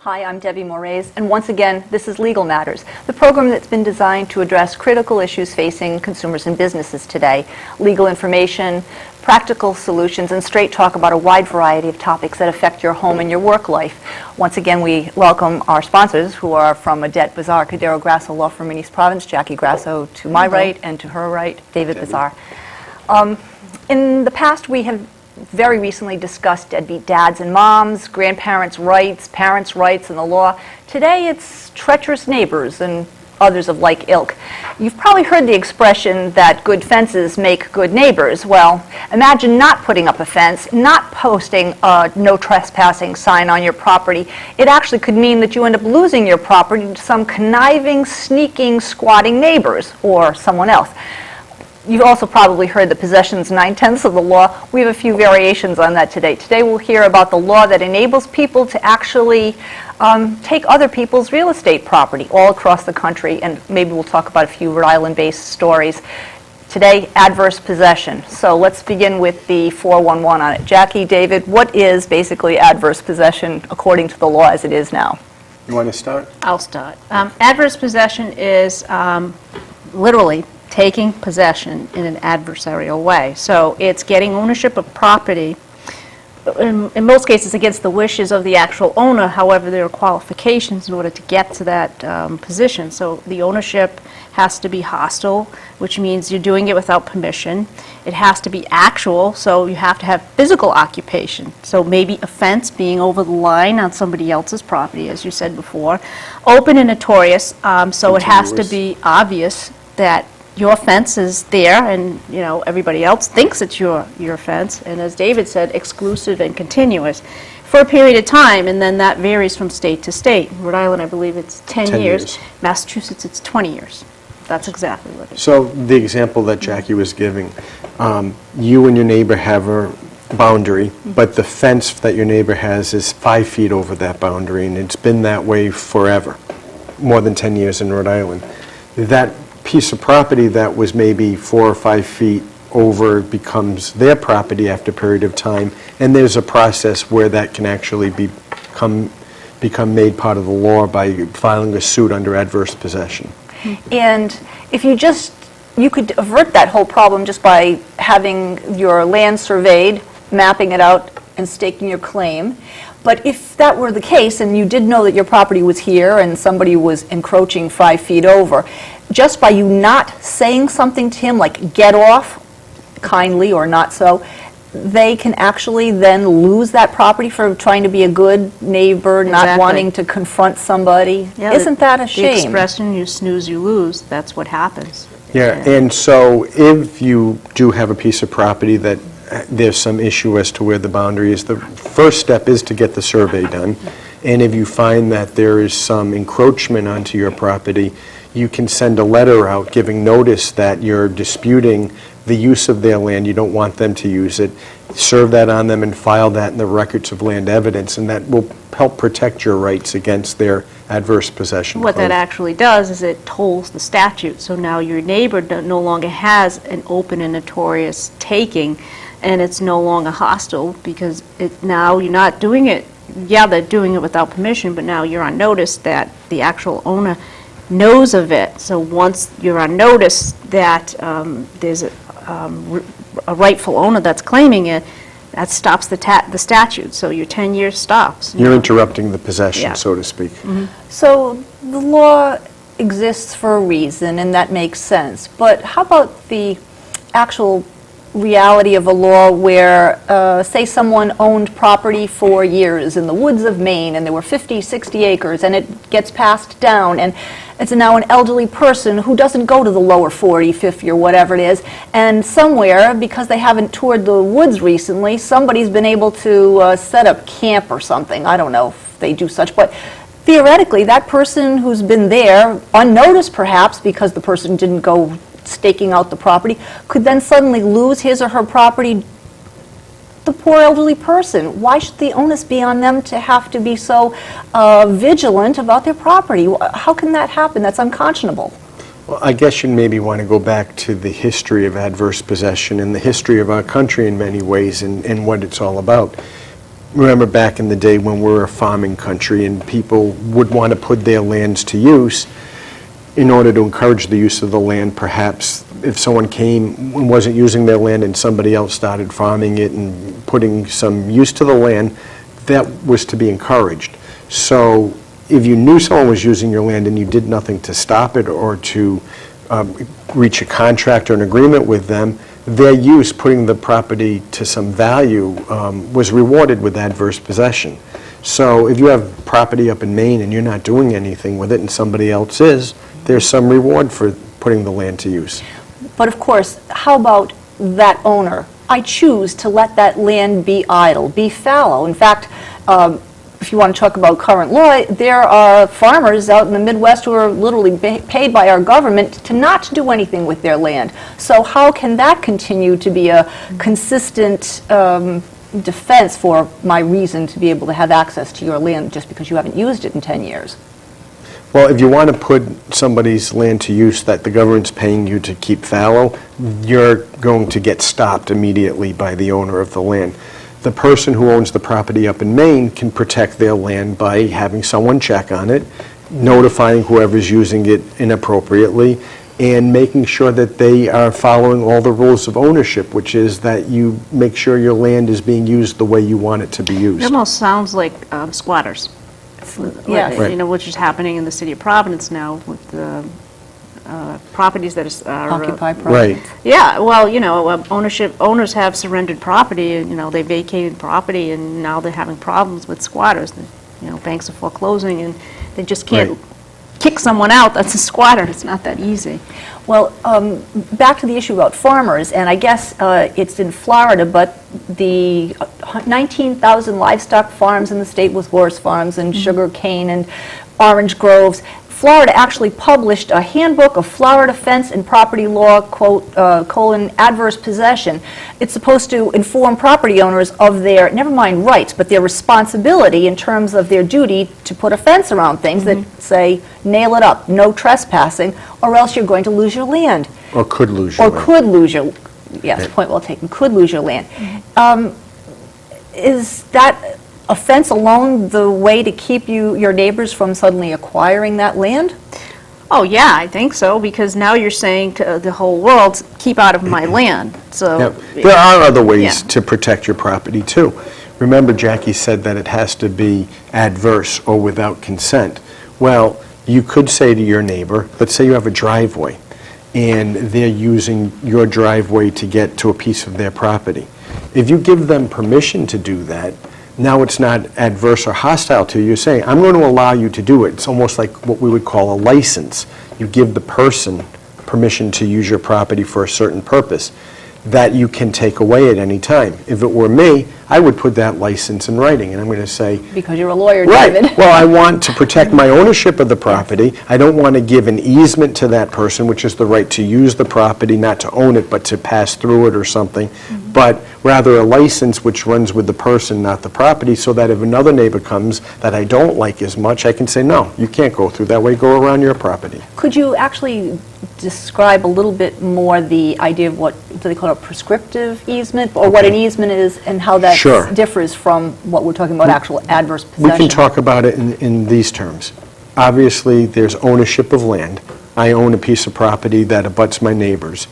Hi, I'm Debbie Moraes, and once again, this is Legal Matters, the program that's been designed to address critical issues facing consumers and businesses today. Legal information, practical solutions, and straight talk about a wide variety of topics that affect your home and your work life. Once again, we welcome our sponsors, who are from Bazar, Grasso Law Firm in East Province, Jackie Grasso to my right, and to her right, David Bazar. In the past, we have very recently discussed deadbeat dads and moms, grandparents' rights, parents' rights, and the law. Today it's treacherous neighbors and others of like ilk. You've probably heard the expression that good fences make good neighbors. Well, imagine not putting up a fence, not posting a no trespassing sign on your property. It actually could mean that you end up losing your property to some conniving, sneaking, squatting neighbors or someone else. You've also probably heard that possession's 9/10 of the law. We have a few variations on that today. Today we'll hear about the law that enables people to actually take other people's real estate property all across the country, and maybe we'll talk about a few Rhode Island-based stories. Today, adverse possession. So let's begin with the 411 on it. Jackie, David, what is basically adverse possession according to the law as it is now? You want to start? I'll start. Adverse possession is literally taking possession in an adversarial way. So it's getting ownership of property, in most cases against the wishes of the actual owner. However, there are qualifications in order to get to that position. So the ownership has to be hostile, which means you're doing it without permission. It has to be actual, so you have to have physical occupation. So maybe a fence being over the line on somebody else's property, as you said before. Open and notorious, so it has to be obvious that your fence is there, and everybody else thinks it's your fence. And as David said, exclusive and continuous for a period of time, and then that varies from state to state. In Rhode Island, I believe it's 10 years. Massachusetts, it's 20 years. That's exactly what it is. So the example that Jackie was giving, you and your neighbor have a boundary, but the fence that your neighbor has is 5 feet over that boundary, and it's been that way forever, more than 10 years in Rhode Island. That piece of property that was maybe 4 or 5 feet over becomes their property after a period of time, and there's a process where that can actually become made part of the law by filing a suit under adverse possession. And if you could avert that whole problem just by having your land surveyed, mapping it out, and staking your claim. But if that were the case, and you did know that your property was here and somebody was encroaching 5 feet over, just by you not saying something to him, like get off, kindly or not so, they can actually then lose that property for trying to be a good neighbor, not wanting to confront somebody. Yeah, Isn't that a shame? The expression, you snooze, you lose, that's what happens. Yeah, and so if you do have a piece of property that there's some issue as to where the boundary is, the first step is to get the survey done. And if you find that there is some encroachment onto your property, you can send a letter out giving notice that you're disputing the use of their land, you don't want them to use it, serve that on them and file that in the records of land evidence, and that will help protect your rights against their adverse possession What claim. that actually does is it tolls the statute. So now your neighbor no longer has an open and notorious taking, and it's no longer hostile, because now you're not doing it. Yeah, they're doing it without permission, but now you're on notice that the actual owner knows of it. So once you're on notice that there's a rightful owner that's claiming it, that stops the statute. So your 10 years stops. You're interrupting the possession, so to speak. So the law exists for a reason, and that makes sense. But how about the actual reality of a law where, say, someone owned property for years in the woods of Maine, and there were 50, 60 acres, and it gets passed down, and it's now an elderly person who doesn't go to the lower 40, 50, or whatever it is, and somewhere, because they haven't toured the woods recently, somebody's been able to set up camp or something. I don't know if they do such, but theoretically, that person who's been there, unnoticed perhaps because the person didn't go staking out the property, could then suddenly lose his or her property. The poor elderly person, why should the onus be on them to have to be so vigilant about their property? How can that happen? That's unconscionable. Well, I guess you maybe want to go back to the history of adverse possession and the history of our country in many ways and what it's all about. remember back in the day when we were a farming country and people would want to put their lands to use, in order to encourage the use of the land, perhaps if someone came and wasn't using their land and somebody else started farming it and putting some use to the land, that was to be encouraged. So if you knew someone was using your land and you did nothing to stop it or to reach a contract or an agreement with them, their use, putting the property to some value, was rewarded with adverse possession. So if you have property up in Maine and you're not doing anything with it and somebody else is, there's some reward for putting the land to use. But of course, how about that owner? I choose to let that land be idle, be fallow. In fact, if you want to talk about current law, there are farmers out in the Midwest who are literally paid by our government to not do anything with their land. So how can that continue to be a consistent defense for my reason to be able to have access to your land just because you haven't used it in 10 years? Well, if you want to put somebody's land to use that the government's paying you to keep fallow, you're going to get stopped immediately by the owner of the land. The person who owns the property up in Maine can protect their land by having someone check on it, notifying whoever's using it inappropriately, and making sure that they are following all the rules of ownership, which is that you make sure your land is being used the way you want it to be used. It almost sounds like squatters. Yes. Right. You know, which is happening in the city of Providence now with the properties that are Occupy property. Right. Yeah, well, you know, owners have surrendered property, and, you know, they vacated property, and now they're having problems with squatters. You know, banks are foreclosing, and they just can't Right. kick someone out that's a squatter. It's not that easy. Well, back to the issue about farmers, and I guess it's in Florida, but the 19,000 livestock farms in the state with horse farms and sugar cane and orange groves, Florida actually published a handbook of Florida fence and property law, quote, adverse possession. It's supposed to inform property owners of their, never mind rights, but their responsibility in terms of their duty to put a fence around things that say, nail it up, no trespassing, or else you're going to lose your land. Or could lose your Or land. could lose your, yes, point well taken, could lose your land. Is that a fence alone the way to keep your neighbors from suddenly acquiring that land? Oh, yeah, I think so, because now you're saying to the whole world, keep out of my land, so. Yep. There are other ways Yeah. to protect your property, too. Remember, Jackie said that it has to be adverse or without consent. Well, you could say to your neighbor, let's say you have a driveway, and they're using your driveway to get to a piece of their property. If you give them permission to do that, now it's not adverse or hostile to you. You're saying, I'm going to allow you to do it. It's almost like what we would call a license. You give the person permission to use your property for a certain purpose that you can take away at any time. If it were me, I would put that license in writing, and I'm going to say, Because you're a lawyer, right, David. well, I want to protect my ownership of the property. I don't want to give an easement to that person, which is the right to use the property, not to own it, but to pass through it or something, but rather a license which runs with the person, not the property, so that if another neighbor comes that I don't like as much, I can say, no, you can't go through that way, go around your property. Could you actually describe a little bit more the idea of what, do they call it a prescriptive easement, or what an easement is, and how that Sure. differs from what we're talking about, actual adverse We possession? can talk about it in these terms. Obviously, there's ownership of land. I own a piece of property that abuts my neighbors.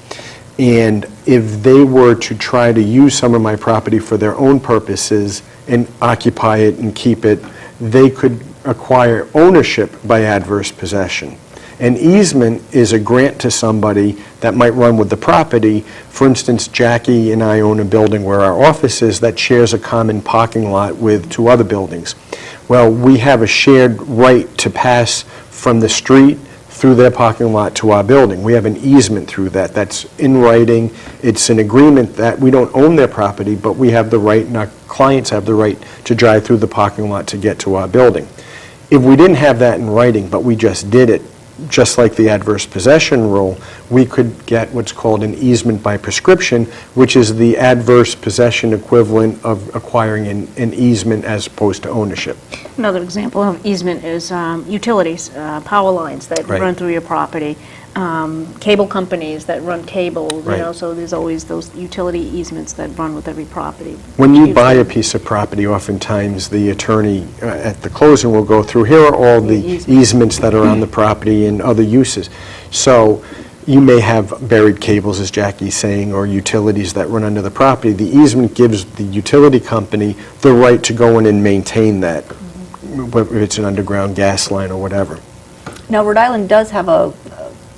And if they were to try to use some of my property for their own purposes and occupy it and keep it, they could acquire ownership by adverse possession. An easement is a grant to somebody that might run with the property. For instance, Jackie and I own a building where our office is that shares a common parking lot with two other buildings. Well, we have a shared right to pass from the street through their parking lot to our building. We have an easement through that. That's in writing. It's an agreement that we don't own their property, but we have the right, and our clients have the right to drive through the parking lot to get to our building. If we didn't have that in writing, but we just did it, just like the adverse possession rule, we could get what's called an easement by prescription, which is the adverse possession equivalent of acquiring an easement as opposed to ownership. Another example of easement is utilities, power lines that Right. run through your property. cable companies that run cable, you Right. know, so there's always those utility easements that run with every property. When you buy a piece of property, oftentimes the attorney at the closing will go through, here are all the easements that are on the property and other uses. So you may have buried cables, as Jackie's saying, or utilities that run under the property. The easement gives the utility company the right to go in and maintain that, whether it's an underground gas line or whatever. Now, Rhode Island does have a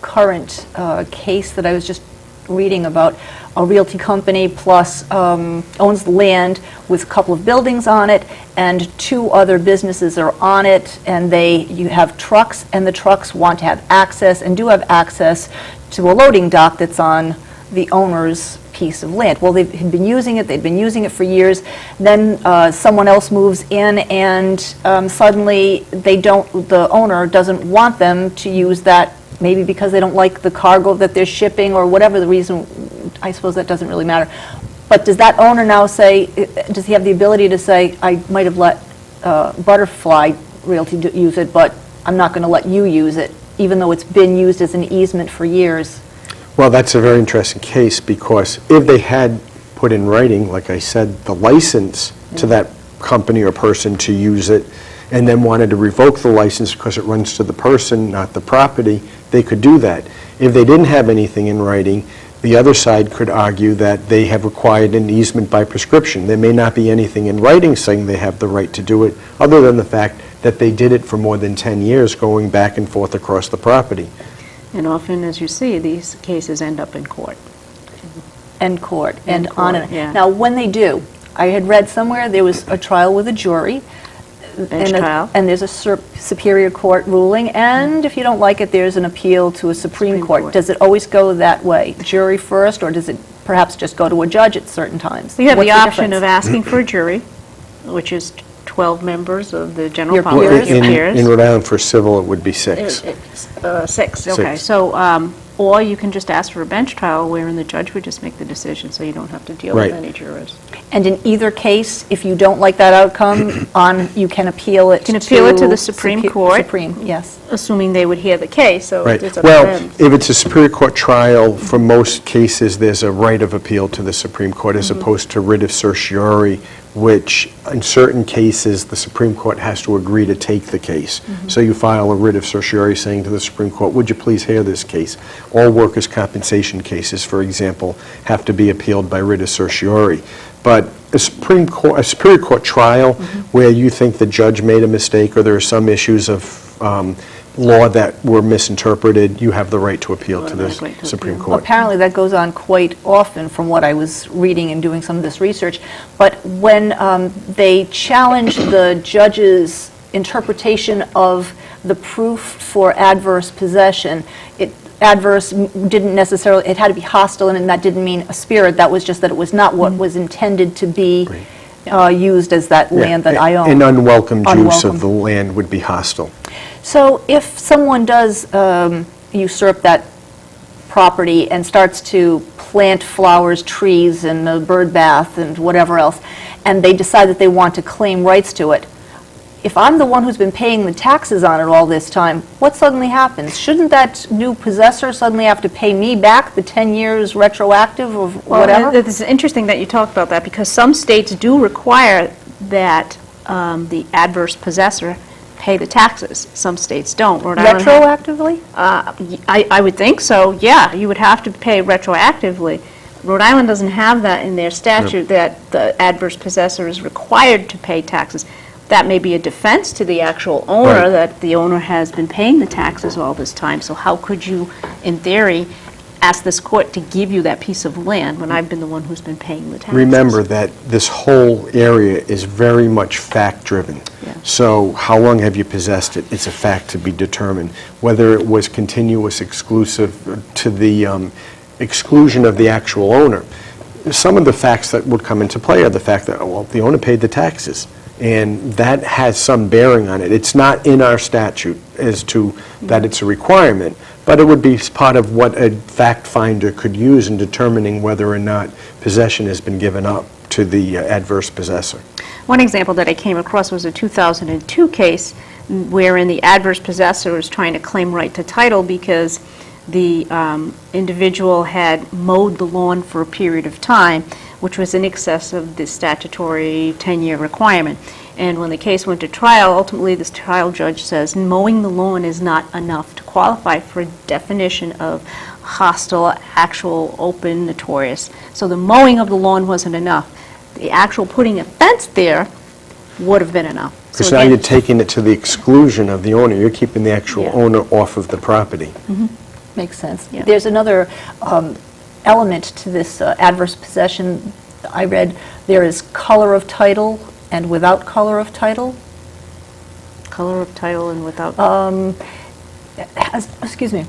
current case that I was just reading about. A realty company plus owns land with a couple of buildings on it, and 2 other businesses are on it, and you have trucks, and the trucks want to have access, and do have access to a loading dock that's on the owner's piece of land. Well, they've been using it, they've been using it for years, then someone else moves in, and suddenly the owner doesn't want them to use that, maybe because they don't like the cargo that they're shipping, or whatever the reason. I suppose that doesn't really matter. But does that owner now say, does he have the ability to say, I might have let Butterfly Realty use it, but I'm not going to let you use it, even though it's been used as an easement for years? Well, that's a very interesting case, because if they had put in writing, like I said, the license to that company or person to use it, and then wanted to revoke the license because it runs to the person, not the property, they could do that. If they didn't have anything in writing, the other side could argue that they have required an easement by prescription. There may not be anything in writing saying they have the right to do it, other than the fact that they did it for more than 10 years, going back and forth across the property. And often, as you see, these cases end up in court. And court, and court, on it. yeah. Now, when they do, I had read somewhere there was a trial with a jury. Bench trial. And there's a Superior Court ruling, and if you don't like it, there's an appeal to a Supreme Court. Does it always go that way, jury first, or does it perhaps just go to a judge at certain times? You have What's the option of difference? asking for a jury, which is 12 members of the general Your public, peers? your In peers. Rhode Island for civil, it would be 6. It's 6, okay. Six. So, or you can just ask for a bench trial wherein the judge would just make the decision, so you don't have to deal with Right. any jurors. And in either case, if you don't like that outcome, you can appeal it to... You can appeal it to the Supreme Court. Supreme, yes. Assuming they would hear the case, so Right. it's up to Well, them. if it's a Superior Court trial, for most cases, there's a right of appeal to the Supreme Court as opposed to writ of certiorari, which in certain cases, the Supreme Court has to agree to take the case. So you file a writ of certiorari saying to the Supreme Court, would you please hear this case? All workers' compensation cases, for example, have to be appealed by writ of certiorari. But a Superior Court trial where you think the judge made a mistake or there are some issues of law that were misinterpreted, you have the right to appeal to the Automatically to Supreme appeal. Court. Apparently, that goes on quite often from what I was reading and doing some of this research. But when they challenge the judge's interpretation of the proof for adverse possession, adverse didn't necessarily, it had to be hostile, and that didn't mean a spirit. That was just that it was not what was intended to be used as that land that I own. An unwelcome use Unwelcome. of the land would be hostile. So if someone does usurp that property and starts to plant flowers, trees, and a bird bath and whatever else, and they decide that they want to claim rights to it, if I'm the one who's been paying the taxes on it all this time, what suddenly happens? Shouldn't that new possessor suddenly have to pay me back the 10 years retroactive or whatever? Well, it's interesting that you talk about that, because some states do require that the adverse possessor pay the taxes. Some states don't. Rhode Island Retroactively? I would think so, yeah. You would have to pay retroactively. Rhode Island doesn't have that in their statute, that the adverse possessor is required to pay taxes. That may be a defense to the actual owner, Right. that the owner has been paying the taxes all this time. So how could you, in theory, ask this court to give you that piece of land when I've been the one who's been paying the taxes? Remember that this whole area is very much fact-driven. Yeah. So how long have you possessed it? It's a fact to be determined. Whether it was continuous, exclusive, to the exclusion of the actual owner. Some of the facts that would come into play are the fact that, well, the owner paid the taxes, and that has some bearing on it. It's not in our statute as to that it's a requirement, but it would be part of what a fact finder could use in determining whether or not possession has been given up to the adverse possessor. One example that I came across was a 2002 case wherein the adverse possessor was trying to claim right to title because the individual had mowed the lawn for a period of time, which was in excess of the statutory 10-year requirement. And when the case went to trial, ultimately this trial judge says mowing the lawn is not enough to qualify for a definition of hostile, actual, open, notorious. So the mowing of the lawn wasn't enough. The actual putting a fence there would have been enough. Because So now again, you're taking it to the exclusion of the owner. You're keeping the actual Yeah. owner off of the property. Makes sense. Yeah. There's another element to this adverse possession. I read there is color of title and without color of title. color of title and without, Excuse me.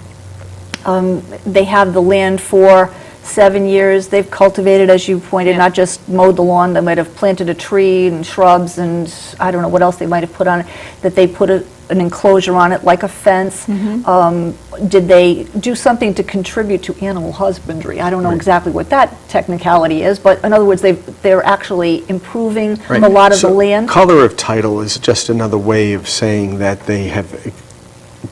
They have the land for 7 years. They've cultivated, as you pointed, Yeah. not just mowed the lawn. They might have planted a tree and shrubs and I don't know what else they might have put on it, that they put an enclosure on it like a fence. Did they do something to contribute to animal husbandry? I don't know exactly what that technicality is, but in other words, they're actually improving Right. a lot of the So land. color of title is just another way of saying that they have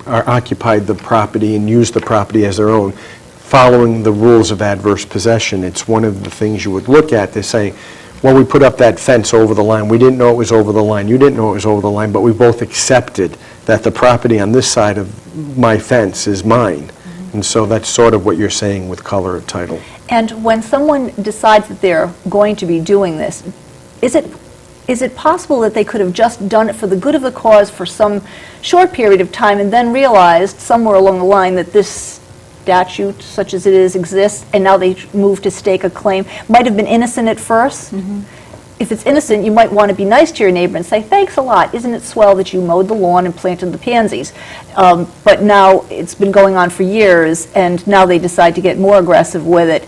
occupied the property and used the property as their own, following the rules of adverse possession. It's one of the things you would look at. They say, well, we put up that fence over the line. We didn't know it was over the line. You didn't know it was over the line, but we both accepted that the property on this side of my fence is mine. And so that's sort of what you're saying with color of title. And when someone decides that they're going to be doing this, is it possible that they could have just done it for the good of the cause for some short period of time and then realized somewhere along the line that this statute, such as it is, exists, and now they move to stake a claim? Might have been innocent at first. If it's innocent, you might want to be nice to your neighbor and say, thanks a lot, isn't it swell that you mowed the lawn and planted the pansies? But now it's been going on for years, and now they decide to get more aggressive with it.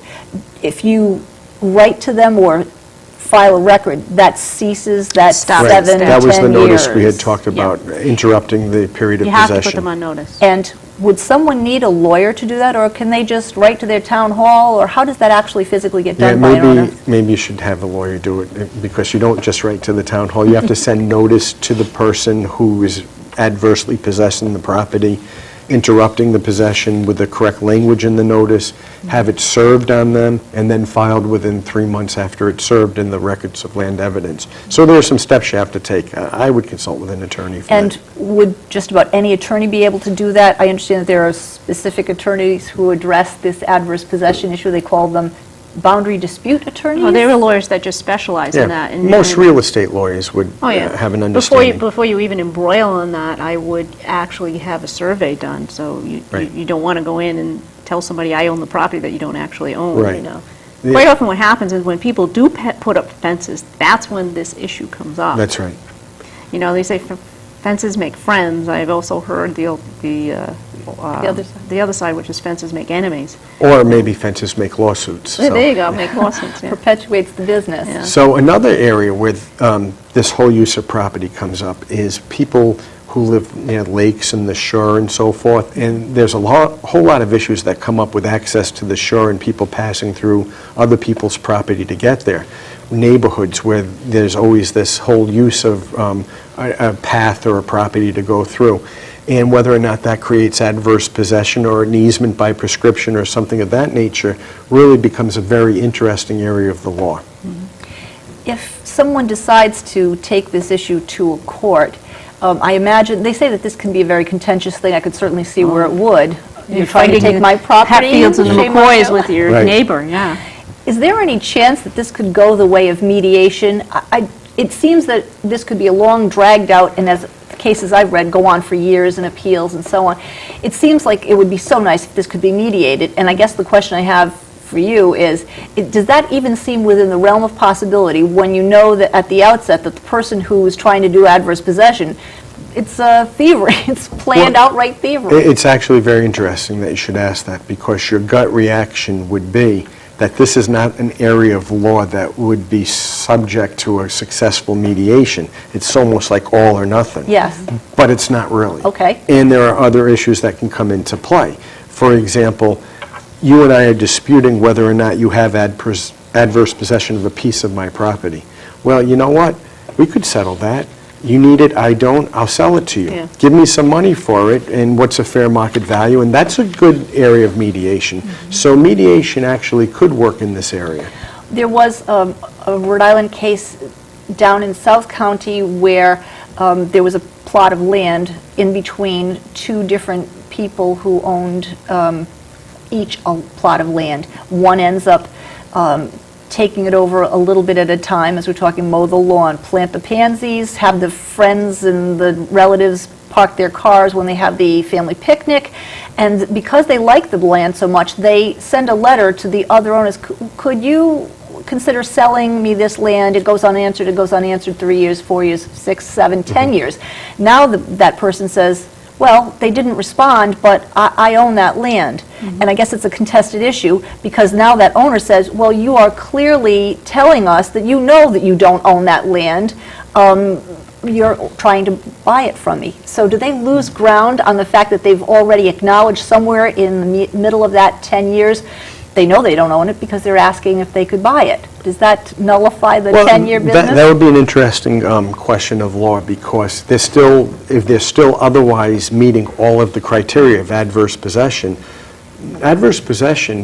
If you write to them or file a record, that ceases that Stops. 7 to 10 That was the notice we had years. talked about, interrupting the period of you possession. have to put them on notice. And would someone need a lawyer to do that, or can they just write to their town hall, or how does that actually physically get Yeah, done by an owner? maybe you should have a lawyer do it, because you don't just write to the town hall. You have to send notice to the person who is adversely possessing the property, interrupting the possession with the correct language in the notice, have it served on them, and then filed within 3 months after it's served in the records of land evidence. So there are some steps you have to take. I would consult with an attorney for And that. would just about any attorney be able to do that? I understand that there are specific attorneys who address this adverse possession issue. They call them boundary dispute attorneys? Well, there are lawyers that just specialize in that. Yeah, and- most and- real estate lawyers would Oh, yeah. have an Before understanding. before you even embroil on that, I would actually have a survey done, so Right. you don't want to go in and tell somebody I own the property that you don't actually own, Right. you know. Yeah. Quite often what happens is when people do put up fences, that's when this issue comes up. That's right. You know, they say fences make friends. I've also heard the other side. the other side, which is fences make enemies. Or maybe fences make lawsuits. There so. you go, make lawsuits, yeah. Perpetuates the business. Yeah. So another area where this whole use of property comes up is people who live near lakes and the shore and so forth, and there's a whole lot of issues that come up with access to the shore and people passing through other people's property to get there. Neighborhoods where there's always this whole use of a path or a property to go through, and whether or not that creates adverse possession or an easement by prescription or something of that nature really becomes a very interesting area of the law. If someone decides to take this issue to a court, I imagine, they say that this can be a very contentious thing. I could certainly see where it would. You're trying to take my property? Hatfields and the shame on McCoys you. with your Right. neighbor, yeah. Is there any chance that this could go the way of mediation? It seems that this could be a long, dragged-out, and as the cases I've read go on for years and appeals and so on. It seems like it would be so nice if this could be mediated, and I guess the question I have for you is, does that even seem within the realm of possibility when you know that at the outset that the person who is trying to do adverse possession, it's thievery, it's planned Well, outright thievery? It's actually very interesting that you should ask that, because your gut reaction would be that this is not an area of law that would be subject to a successful mediation. It's almost like all or nothing. Yes. But it's not really. Okay. And there are other issues that can come into play. For example, you and I are disputing whether or not you have adverse possession of a piece of my property. Well, you know what? We could settle that. You need it, I don't, I'll sell it to you. Yeah. Give me some money for it, and what's a fair market value? And that's a good area of mediation. So mediation actually could work in this area. There was a Rhode Island case down in South County where there was a plot of land in between two different people who owned each a plot of land. One ends up taking it over a little bit at a time, as we're talking, mow the lawn, plant the pansies, have the friends and the relatives park their cars when they have the family picnic. And because they like the land so much, they send a letter to the other owners, could you consider selling me this land? It goes unanswered 3 years, 4 years, 6, 7, 10 years. Now that person says, well, they didn't respond, but I own that land. And I guess it's a contested issue because now that owner says, well, you are clearly telling us that you know that you don't own that land. You're trying to buy it from me. So do they lose ground on the fact that they've already acknowledged somewhere in the middle of that 10 years they know they don't own it because they're asking if they could buy it? Does that nullify the 10-year business? That would be an interesting question of law, because if they're still otherwise meeting all of the criteria of adverse possession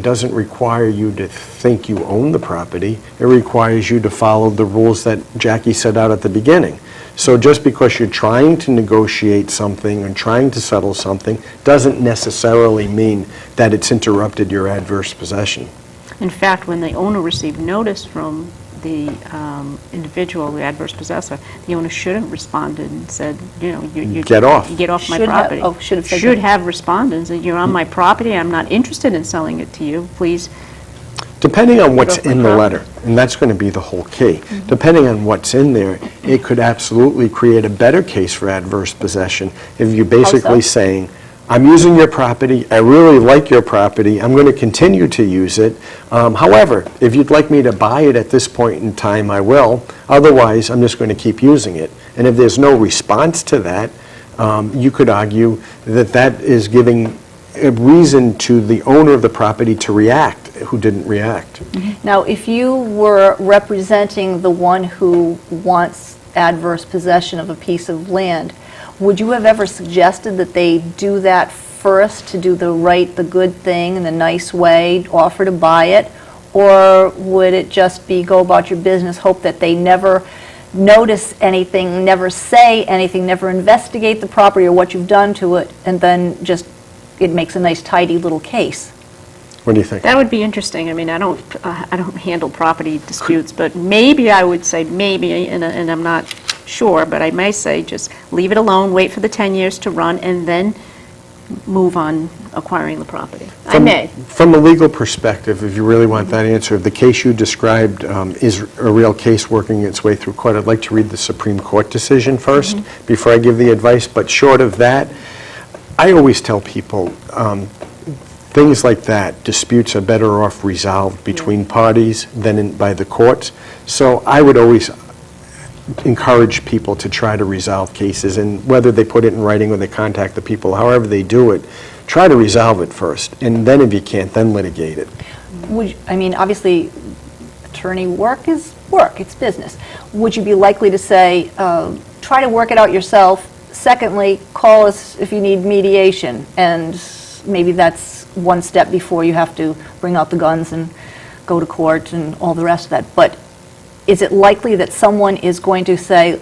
doesn't require you to think you own the property. It requires you to follow the rules that Jackie set out at the beginning. So just because you're trying to negotiate something and trying to settle something doesn't necessarily mean that it's interrupted your adverse possession. In fact, when the owner received notice from the individual, the adverse possessor, the owner should have responded and said, you know, you Get off. You get off my Should have- property. oh, should have said Should that. have responded and said, you're on my property, I'm not interested in selling it to you, please. Depending on what's off my in the property. letter, and that's going to be the whole key. Depending on what's in there, it could absolutely create a better case for adverse possession if you're basically saying, I'm using your property, I really like your property, I'm going to continue to use it. However, if you'd like me to buy it at this point in time, I will. Otherwise, I'm just going to keep using it. And if there's no response to that, you could argue that that is giving a reason to the owner of the property to react, who didn't react. Now, if you were representing the one who wants adverse possession of a piece of land, would you have ever suggested that they do that first to do the good thing in the nice way, offer to buy it? Or would it just be go about your business, hope that they never notice anything, never say anything, never investigate the property or what you've done to it, and then just it makes a nice tidy little case? What do you think? That would be interesting. I mean, I don't handle property disputes, but maybe I would say maybe, and I'm not sure, but I may say just leave it alone, wait for the 10 years to run, and then move on acquiring the property. I may. From a legal perspective, if you really want that answer, if the case you described is a real case working its way through court, I'd like to read the Supreme Court decision first before I give the advice. But short of that, I always tell people things like that, disputes are better off resolved between parties than by the courts. So I would always encourage people to try to resolve cases, and whether they put it in writing or they contact the people, however they do it, try to resolve it first, and then if you can't, then litigate it. I mean, obviously, attorney work is work, it's business. Would you be likely to say, try to work it out yourself? Secondly, call us if you need mediation, and maybe that's one step before you have to bring out the guns and go to court and all the rest of that. But is it likely that someone is going to say,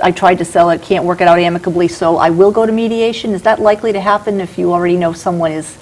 I tried to sell it, can't work it out amicably, so I will go to mediation? Is that likely to happen if you already know someone is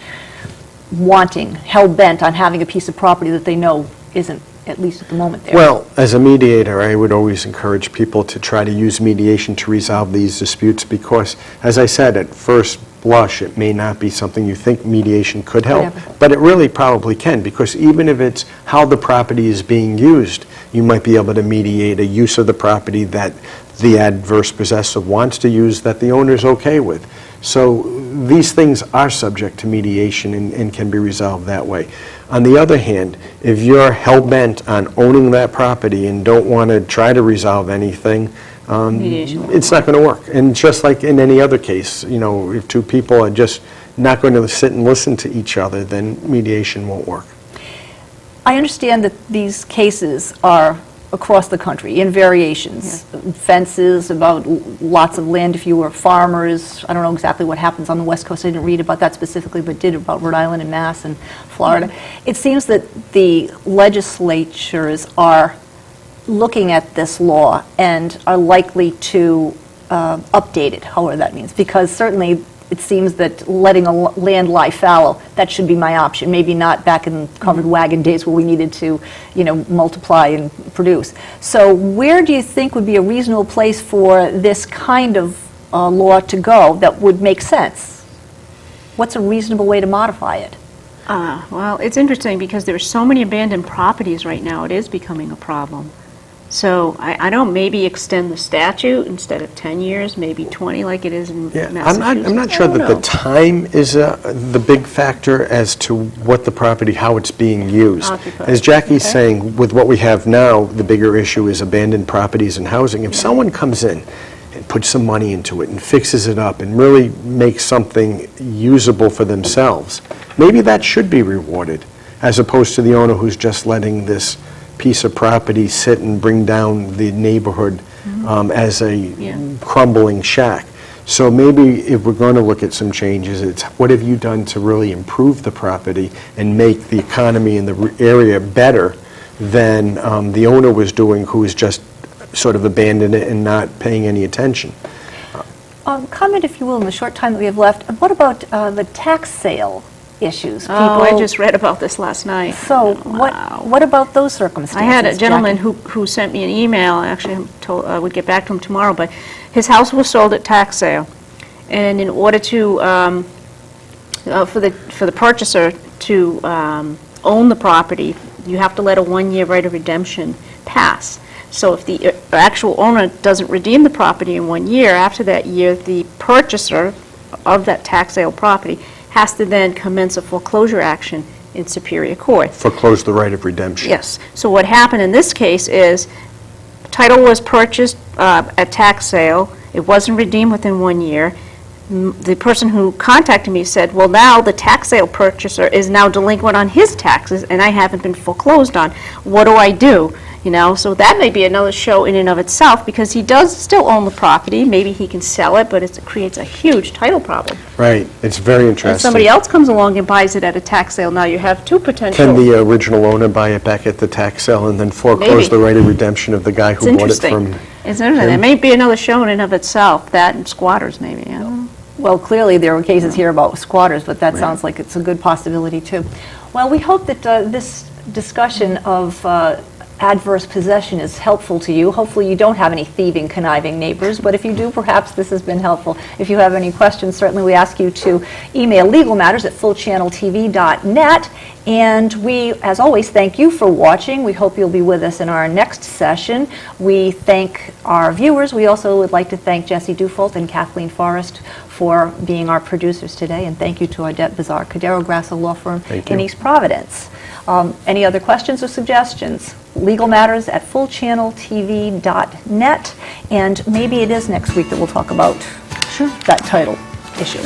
wanting, hell-bent on having a piece of property that they know isn't, at least at the moment, there? Well, as a mediator, I would always encourage people to try to use mediation to resolve these disputes because, as I said, at first blush, it may not be something you think mediation could help, but it really probably can, because even if it's how the property is being used, you might be able to mediate a use of the property that the adverse possessor wants to use that the owner is okay with. So these things are subject to mediation and can be resolved that way. On the other hand, if you're hell-bent on owning that property and don't want to try to resolve anything, it's not going to work. And just like in any other case, you know, if two people are just not going to sit and listen to each other, then mediation won't work. I understand that these cases are across the country in variations. Fences, about lots of land if you were farmers. I don't know exactly what happens on the West Coast. I didn't read about that specifically, but did about Rhode Island and Mass and Florida. It seems that the legislatures are looking at this law and are likely to update it, however that means, because certainly it seems that letting land lie fallow, that should be my option. Maybe not back in covered wagon days where we needed to, multiply and produce. So where do you think would be a reasonable place for this kind of law to go that would make sense? What's a reasonable way to modify it? Well, it's interesting because there are so many abandoned properties right now, it is becoming a problem. So I don't maybe extend the statute instead of 10 years, maybe 20 like it is in Massachusetts. I'm not sure that the time is the big factor as to what the property, how it's being used. Occupied. As Jackie's saying, with what we have now, the bigger issue is abandoned properties and housing. If someone comes in and puts some money into it and fixes it up and really makes something usable for themselves, maybe that should be rewarded, as opposed to the owner who's just letting this piece of property sit and bring down the neighborhood as a crumbling shack. So maybe if we're going to look at some changes, it's what have you done to really improve the property and make the economy in the area better than the owner was doing, who was just sort of abandoned it and not paying any attention. Comment, if you will, in the short time that we have left. What about the tax sale issues? Oh, I just read about this last night. So what about those circumstances? I had a gentleman Jackie? who sent me an email, actually I would get back to him tomorrow, but his house was sold at tax sale. And in order to, for the purchaser to own the property, you have to let a 1-year right of redemption pass. So if the actual owner doesn't redeem the property in 1 year, after that year, the purchaser of that tax sale property has to then commence a foreclosure action in Superior Court. Foreclose the right of redemption. Yes. So what happened in this case is title was purchased at tax sale. It wasn't redeemed within 1 year. The person who contacted me said, well, now the tax sale purchaser is now delinquent on his taxes and I haven't been foreclosed on. What do I do? So that may be another show in and of itself, because he does still own the property. Maybe he can sell it, but it creates a huge title problem. Right. It's very interesting. If somebody else comes along and buys it at a tax sale, now you have two potential. Can the original owner buy it back at the tax sale and then foreclose Maybe. the right of redemption of the guy who bought it from It's interesting. It may be another show in and of itself, that and squatters maybe. I don't know. Well, clearly there were cases here about squatters, but that sounds like it's a good possibility too. Well, we hope that this discussion of adverse possession is helpful to you. Hopefully you don't have any thieving, conniving neighbors, but if you do, perhaps this has been helpful. If you have any questions, certainly we ask you to email legalmatters@fullchanneltv.net. And we, as always, thank you for watching. We hope you'll be with us in our next session. We thank our viewers. We also would like to thank Jesse Dufault and Kathleen Forrest for being our producers today. And thank you to our Bazar, Grasso law firm in East Providence. Any other questions or suggestions? legalmatters@fullchanneltv.net. And maybe it is next week that we'll talk about that title issue.